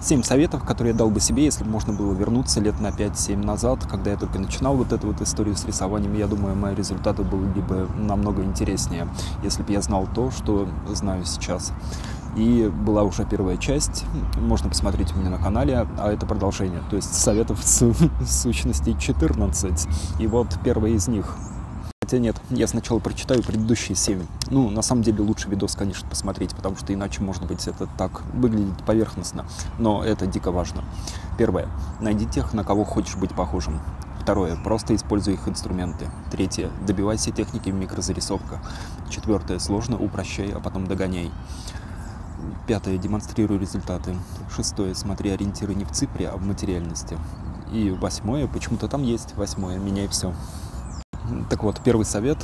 7 советов, которые я дал бы себе, если бы можно было вернуться лет на 5-7 назад, когда я только начинал вот эту вот историю с рисованием. Я думаю, мои результаты были бы намного интереснее, если бы я знал то, что знаю сейчас. И была уже первая часть, можно посмотреть у меня на канале, а это продолжение, то есть советов в сущности 14. И вот первый из них. Хотя нет, я сначала прочитаю предыдущие 7. Ну, на самом деле лучше видос, конечно, посмотреть, потому что иначе, может быть, это так выглядит поверхностно, но это дико важно. Первое. Найди тех, на кого хочешь быть похожим. Второе. Просто используй их инструменты. Третье. Добивайся техники в микрозарисовках. Четвертое. Сложно упрощай, а потом догоняй. Пятое. Демонстрируй результаты. Шестое. Смотри ориентиры не в цифре, а в материальности. И восьмое. Почему-то там есть восьмое. Меняй все. Так вот, первый совет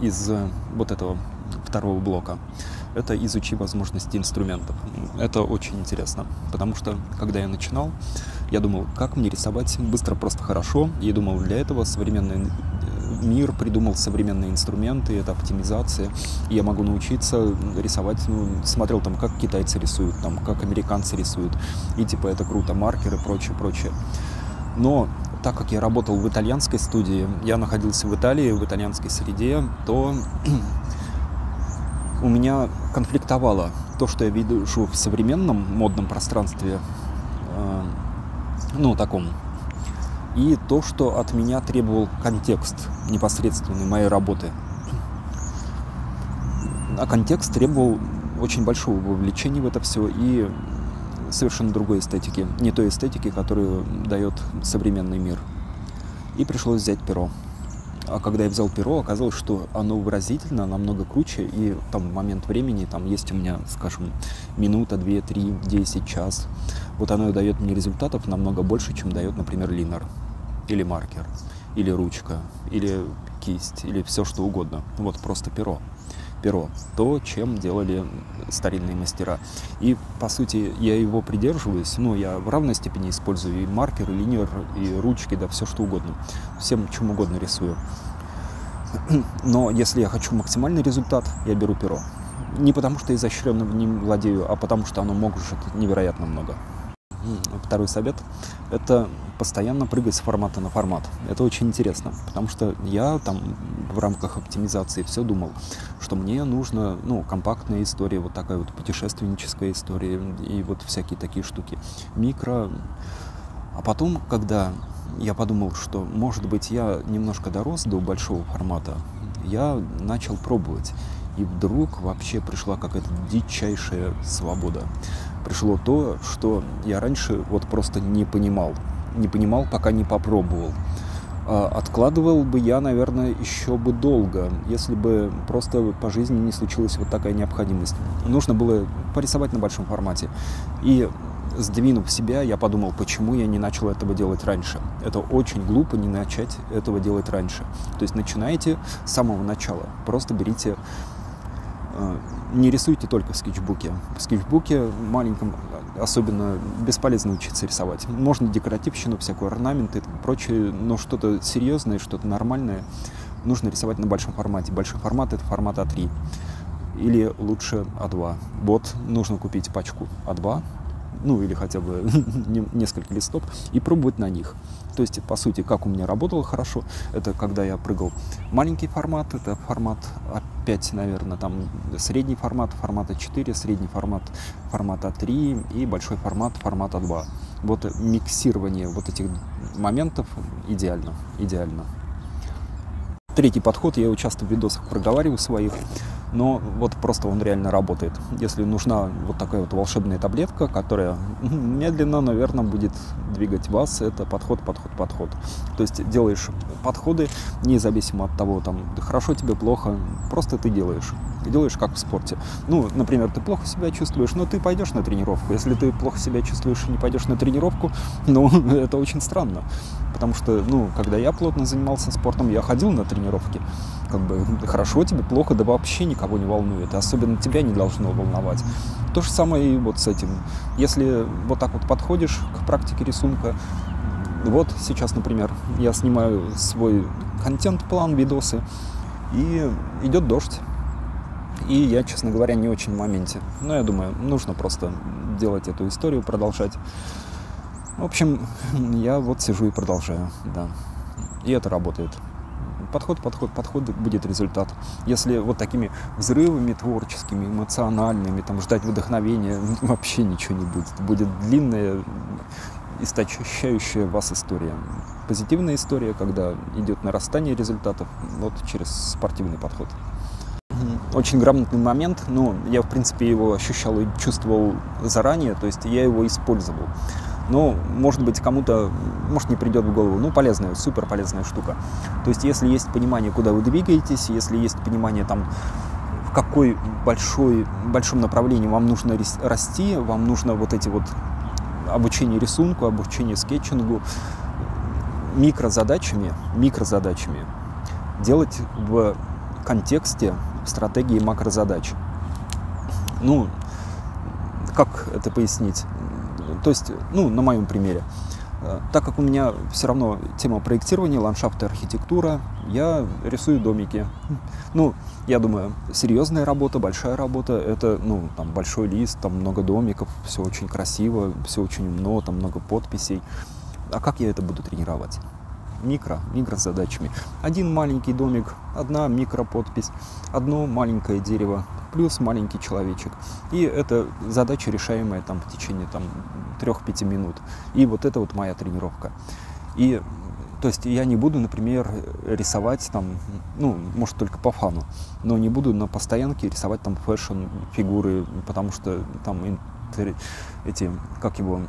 из вот этого второго блока – это изучи возможности инструментов. Это очень интересно, потому что, когда я начинал, я думал, как мне рисовать быстро, просто хорошо. И думал, для этого современный мир придумал современные инструменты, это оптимизация. И я могу научиться рисовать, смотрел там, как китайцы рисуют, там, как американцы рисуют. И типа это круто, маркеры, прочее, прочее. Но так как я работал в итальянской студии, я находился в Италии, в итальянской среде, то у меня конфликтовало то, что я вижу в современном модном пространстве, таком, и то, что от меня требовал контекст непосредственный моей работы. А контекст требовал очень большого вовлечения в это все и совершенно другой эстетики, не той эстетики, которую дает современный мир. И пришлось взять перо. А когда я взял перо, оказалось, что оно выразительно, намного круче, и там момент времени, там есть у меня, скажем, минута, 2, 3, 10, час. Вот оно дает мне результатов намного больше, чем дает, например, линер, или маркер, или ручка, или кисть, или все что угодно. Вот просто перо. Перо, то, чем делали старинные мастера. И, по сути, я его придерживаюсь, я в равной степени использую и маркер, и линер, и ручки, да, все что угодно. Всем чем угодно рисую. Но если я хочу максимальный результат, я беру перо. Не потому что изощренно в ним владею, а потому что оно может невероятно много. Второй совет – это постоянно прыгать с формата на формат. Это очень интересно, потому что я там в рамках оптимизации все думал, что мне нужно, компактная история, вот такая вот путешественническая история и вот всякие такие штуки. Микро. А потом, когда я подумал, что, может быть, я немножко дорос до большого формата, я начал пробовать. И вдруг вообще пришла какая-то дичайшая свобода. Пришло то, что я раньше вот просто не понимал. Не понимал, пока не попробовал. Откладывал бы я, наверное, еще бы долго, если бы просто по жизни не случилась вот такая необходимость. Нужно было порисовать на большом формате. И сдвинув себя, я подумал, почему я не начал этого делать раньше. Это очень глупо не начать этого делать раньше. То есть начинайте с самого начала. Просто берите... Не рисуйте только в скетчбуке. В скетчбуке маленьком особенно бесполезно учиться рисовать. Можно декоративщину, всякую орнаменты и прочее, но что-то серьезное, что-то нормальное нужно рисовать на большом формате. Большой формат — это формат А3 или лучше А2. Вот нужно купить пачку А2, или хотя бы несколько листов, и пробовать на них. То есть, по сути, как у меня работало хорошо, это когда я прыгал маленький формат, это формат А5, наверное, там средний формат, формат А4, средний формат, формат А3 и большой формат, формат А2. Вот миксирование вот этих моментов идеально. Третий подход, я его часто в видосах проговариваю своих, но вот просто он реально работает. Если нужна вот такая вот волшебная таблетка, которая медленно, наверное, будет двигать вас, это подход. То есть делаешь подходы независимо от того, хорошо тебе, плохо, просто ты делаешь. Ты делаешь как в спорте. Например, ты плохо себя чувствуешь, но ты пойдешь на тренировку. Если ты плохо себя чувствуешь и не пойдешь на тренировку, это очень странно. Потому что, когда я плотно занимался спортом, я ходил на тренировки. Хорошо тебе, плохо, да вообще никого не волнует. И особенно тебя не должно волновать. То же самое и вот с этим. Если вот так вот подходишь к практике рисунка, вот сейчас, например, я снимаю свой контент-план, видосы, и идет дождь. И я, честно говоря, не очень в моменте. Но я думаю, нужно просто делать эту историю, продолжать. В общем, я вот сижу и продолжаю, да. И это работает. Подход, будет результат. Если вот такими взрывами творческими, эмоциональными, там, ждать вдохновения, вообще ничего не будет. Будет длинная, истощающая вас история. Позитивная история, когда идет нарастание результатов, вот через спортивный подход. Очень грамотный момент, но я, в принципе, его ощущал и чувствовал заранее, то есть я его использовал. Но, может быть, кому-то, может, не придет в голову, ну, полезная, супер полезная штука. То есть, если есть понимание, куда вы двигаетесь, если есть понимание, там, в какой большом направлении вам нужно расти, вам нужно вот эти вот обучение рисунку, обучение скетчингу, микрозадачами делать в контексте стратегии макрозадач. Ну, как это пояснить? То есть, ну, на моем примере. Так как у меня все равно тема проектирования, ландшафт и архитектура, я рисую домики. Ну, я думаю, серьезная работа, большая работа, это, ну, там, большой лист, там много домиков, все очень красиво, все очень умно, там много подписей. А как я это буду тренировать? Микрозадачами. Один маленький домик, одна микроподпись, одно маленькое дерево, плюс маленький человечек. И это задача, решаемая там в течение там 3-5 минут. И вот это вот моя тренировка. И то есть я не буду, например, рисовать там, ну, может, только по фану, но не буду на постоянке рисовать там фэшн-фигуры, потому что там эти, как его,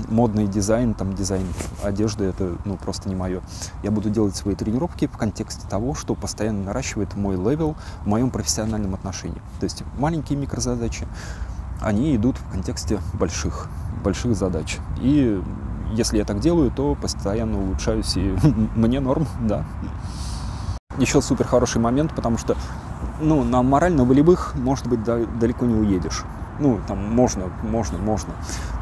модный дизайн, там дизайн одежды, это, ну, просто не мое. Я буду делать свои тренировки в контексте того, что постоянно наращивает мой левел в моем профессиональном отношении. То есть маленькие микрозадачи, они идут в контексте больших задач. И если я так делаю, то постоянно улучшаюсь, и мне норм, да. Еще супер хороший момент, потому что, ну, на морально-волевых, может быть, далеко не уедешь. Ну, там можно.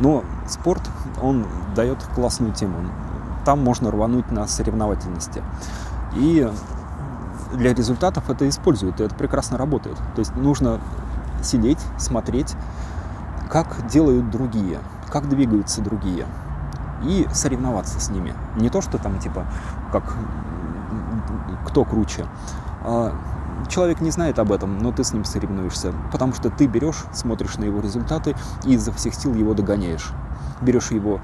Но спорт, он дает классную тему. Там можно рвануть на соревновательности. И для результатов это используют, и это прекрасно работает. То есть нужно сидеть, смотреть, как делают другие, как двигаются другие, и соревноваться с ними. Не то, что там, типа, как кто круче. Человек не знает об этом, но ты с ним соревнуешься, потому что ты берешь, смотришь на его результаты и изо всех сил его догоняешь. Берешь его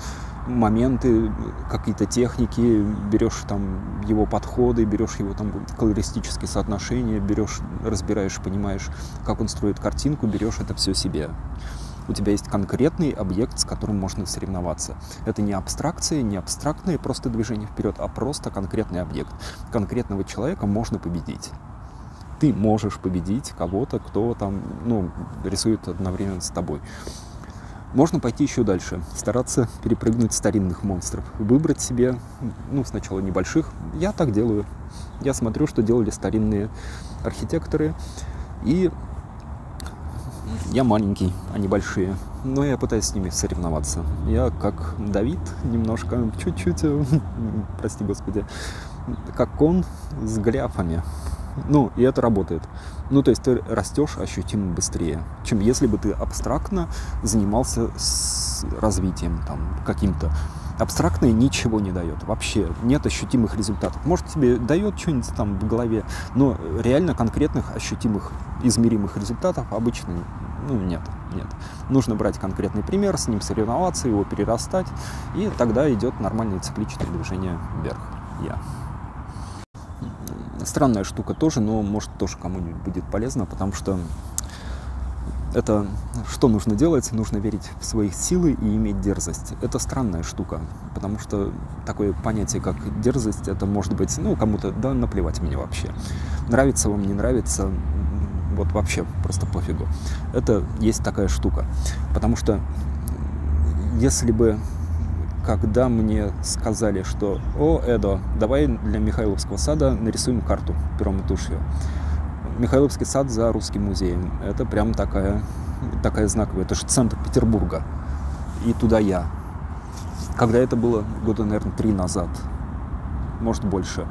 моменты, какие-то техники, берешь там его подходы, берешь его там колористические соотношения, берешь, разбираешь, понимаешь, как он строит картинку, берешь это все себе. У тебя есть конкретный объект, с которым можно соревноваться. Это не абстракции, не абстрактные просто движения вперед, а просто конкретный объект. Конкретного человека можно победить. Ты можешь победить кого-то, кто там, ну, рисует одновременно с тобой. Можно пойти еще дальше, стараться перепрыгнуть старинных монстров, выбрать себе, ну, сначала небольших. Я так делаю. Я смотрю, что делали старинные архитекторы, и я маленький, они большие, но я пытаюсь с ними соревноваться. Я как Давид немножко, чуть-чуть, прости господи, как он с Голиафами. Ну, и это работает. Ну, то есть ты растешь ощутимо быстрее, чем если бы ты абстрактно занимался с развитием там каким-то. Абстрактное ничего не дает. Вообще нет ощутимых результатов. Может, тебе дает что-нибудь там в голове, но реально конкретных, ощутимых, измеримых результатов обычно, ну, нет. Нужно брать конкретный пример, с ним соревноваться, его перерастать, и тогда идет нормальное циклическое движение вверх. Странная штука тоже, но может тоже кому-нибудь будет полезно, потому что это что нужно делать? Нужно верить в свои силы и иметь дерзость. Это странная штука, потому что такое понятие, как дерзость, это может быть, ну, кому-то, да, наплевать мне вообще. Нравится вам, не нравится, вот вообще просто пофигу. Это есть такая штука, потому что если бы когда мне сказали, что «О, Эдо, давай для Михайловского сада нарисуем карту пером и тушью». Михайловский сад за Русским музеем. Это прям такая знаковая. Это же центр Петербурга. И туда я. Когда это было? Года, наверное, 3 назад. Может, больше.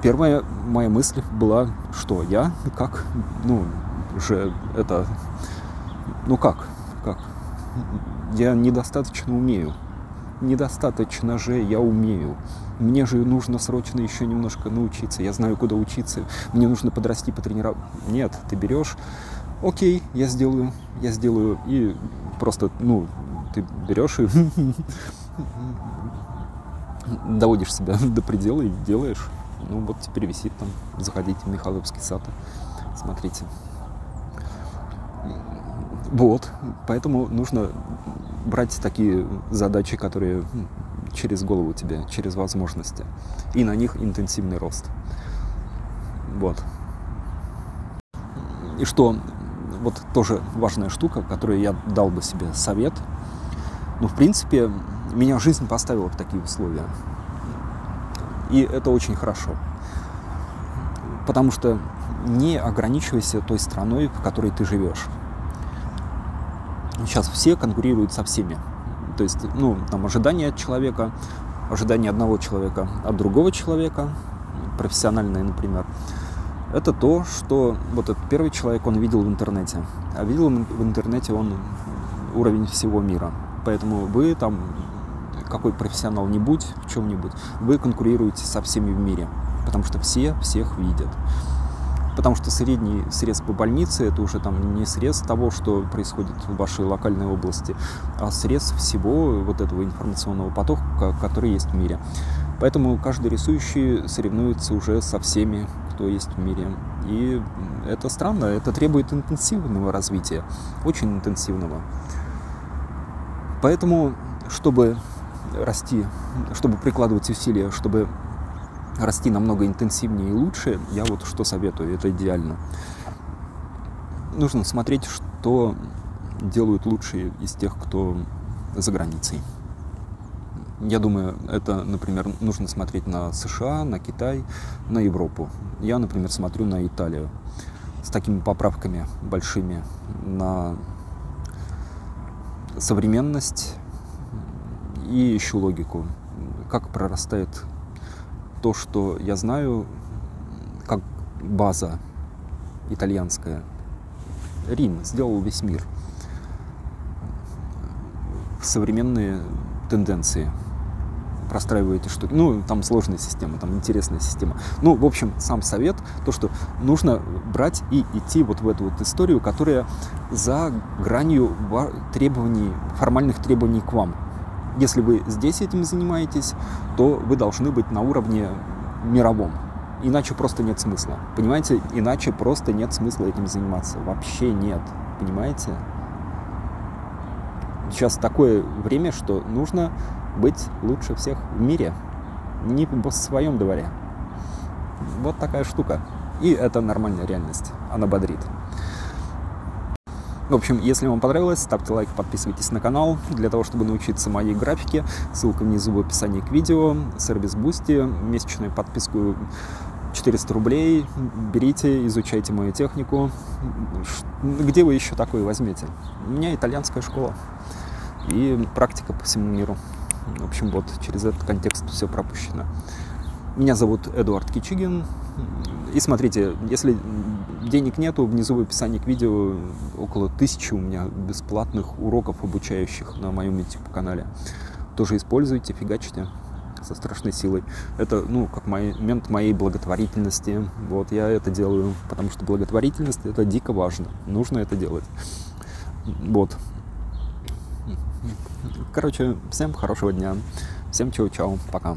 первая моя мысль была, что я как, как? Я недостаточно умею. Недостаточно же я умею. Мне же нужно срочно еще немножко научиться. Я знаю, куда учиться. Мне нужно подрасти, потренировать. Нет, ты берешь, окей, я сделаю. И просто, ты берешь и доводишь себя до предела и делаешь. Вот теперь висит там. Заходите в Михайловский сад. Смотрите. Вот. Поэтому нужно брать такие задачи, которые через голову тебе, через возможности. И на них интенсивный рост. Вот. И что, вот тоже важная штука, которую я дал бы себе совет. В принципе, меня жизнь поставила в такие условия. И это очень хорошо. Потому что не ограничивайся той страной, в которой ты живешь. Сейчас все конкурируют со всеми. То есть, там ожидания от человека, ожидания одного человека от другого человека, профессиональное, например, это то, что вот этот первый человек, он видел в интернете. А видел в интернете он уровень всего мира. Поэтому вы там, какой профессионал ни будь, в чем-нибудь, вы конкурируете со всеми в мире. Потому что все всех видят. Потому что средний срез по больнице — это уже там не срез того, что происходит в вашей локальной области, а срез всего вот этого информационного потока, который есть в мире. Поэтому каждый рисующий соревнуется уже со всеми, кто есть в мире. И это странно, это требует интенсивного развития, очень интенсивного. Поэтому, чтобы расти, чтобы прикладывать усилия, чтобы расти намного интенсивнее и лучше, я вот что советую, это идеально. Нужно смотреть, что делают лучшие из тех, кто за границей. Я думаю, это, например, нужно смотреть на США, на Китай, на Европу. Я, например, смотрю на Италию с такими поправками большими на современность и еще логику, как прорастает то, что я знаю, как база итальянская. Рим сделал весь мир. Современные тенденции. Простраиваете штуки. Там сложная система, там интересная система. В общем, сам совет, то, что нужно брать и идти вот в эту вот историю, которая за гранью требований, формальных требований к вам. Если вы здесь этим занимаетесь, то вы должны быть на уровне мировом. Иначе просто нет смысла. Понимаете? Иначе просто нет смысла этим заниматься. Вообще нет. Понимаете? Сейчас такое время, что нужно быть лучше всех в мире. Не в своем дворе. Вот такая штука. И это нормальная реальность. Она бодрит. В общем, если вам понравилось, ставьте лайк, подписывайтесь на канал. Для того, чтобы научиться моей графике, ссылка внизу в описании к видео. Сервис Boosty, месячную подписку 400 рублей. Берите, изучайте мою технику. Где вы еще такое возьмете? У меня итальянская школа и практика по всему миру. В общем, вот через этот контекст все пропущено. Меня зовут Эдуард Кичигин. И смотрите, если денег нету, внизу в описании к видео около 1000 у меня бесплатных уроков, обучающих на моем YouTube-канале. Тоже используйте, фигачьте со страшной силой. Это, как момент моей благотворительности. Вот, я это делаю, потому что благотворительность — это дико важно. Нужно это делать. Вот. Короче, всем хорошего дня. Всем чао-чао. Пока.